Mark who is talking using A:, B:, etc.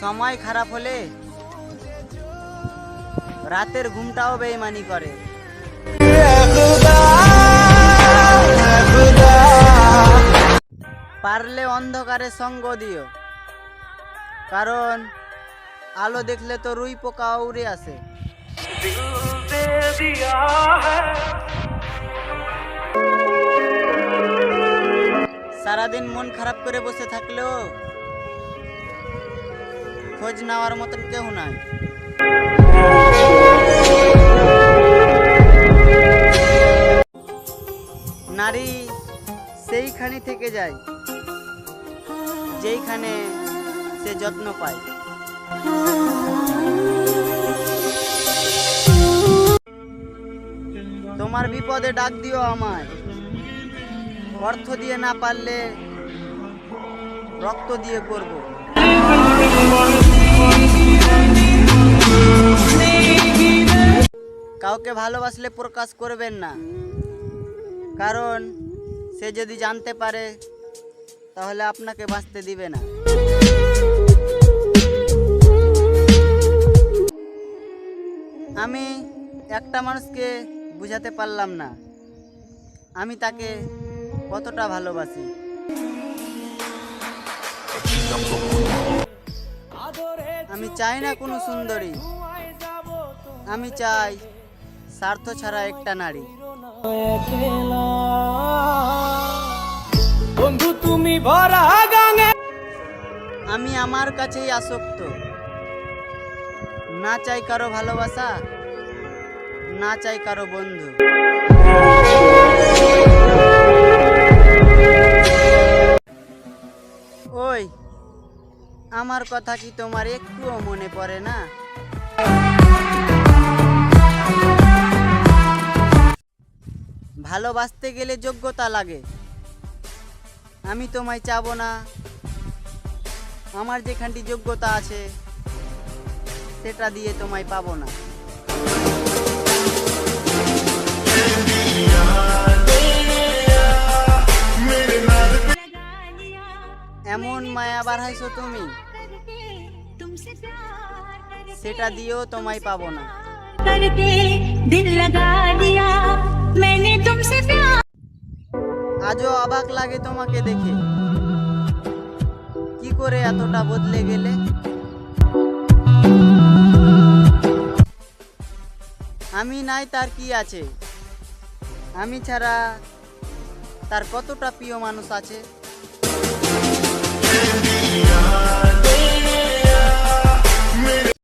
A: সময় খারাপ হলে রাতের ঘুমটাও বেঈমানি করে। পারলে অন্ধকারে সঙ্গ দিও, কারণ আলো দেখলে তো রুই পোকা উড়ে আসে। সারাদিন মন খারাপ করে বসে থাকলেও খোঁজ নেওয়ার মতন কেউ নাই। নারী সেইখানে থেকে যায় যেইখানে সে যত্ন পায়। তোমার বিপদে ডাক দিও আমায়, অর্থ দিয়ে না পারলে রক্ত দিয়ে করব। কাউকে ভালোবাসলে প্রকাশ করবেন না, কারণ সে যদি জানতে পারে তাহলে আপনাকে বাঁচতে দিবে না। আমি একটা মানুষকে বুঝাতে পারলাম না আমি তাকে কতটা ভালোবাসি। আমি চাই না কোনো সুন্দরী, আমি চাই স্বার্থ ছাড়া একটা নারী।
B: বন্ধু তুমি ভরা গাঙে,
A: আমি আমার কাছেই আসক্ত, না চাই কারো ভালোবাসা, না চাই কারো বন্ধু। ওই আমার কথা কি তোমার একটুও মনে পড়ে না? ভালোবাসতে গেলে যোগ্যতা লাগে। আমি তোমায় চাবো না, আমার যেখানটি যোগ্যতা আছে সেটা দিয়ে তোমায় পাবো না। এমন মায়া বাড়াইছো তুমি, সেটা দিয়েও তোমায় পাবো না। আজও অবাক লাগে তোমাকে দেখে, কি করে এতটা বদলে গেলে। আমি নাই তার কি আছে, আমি ছাড়া তার কতটা প্রিয় মানুষ আছে।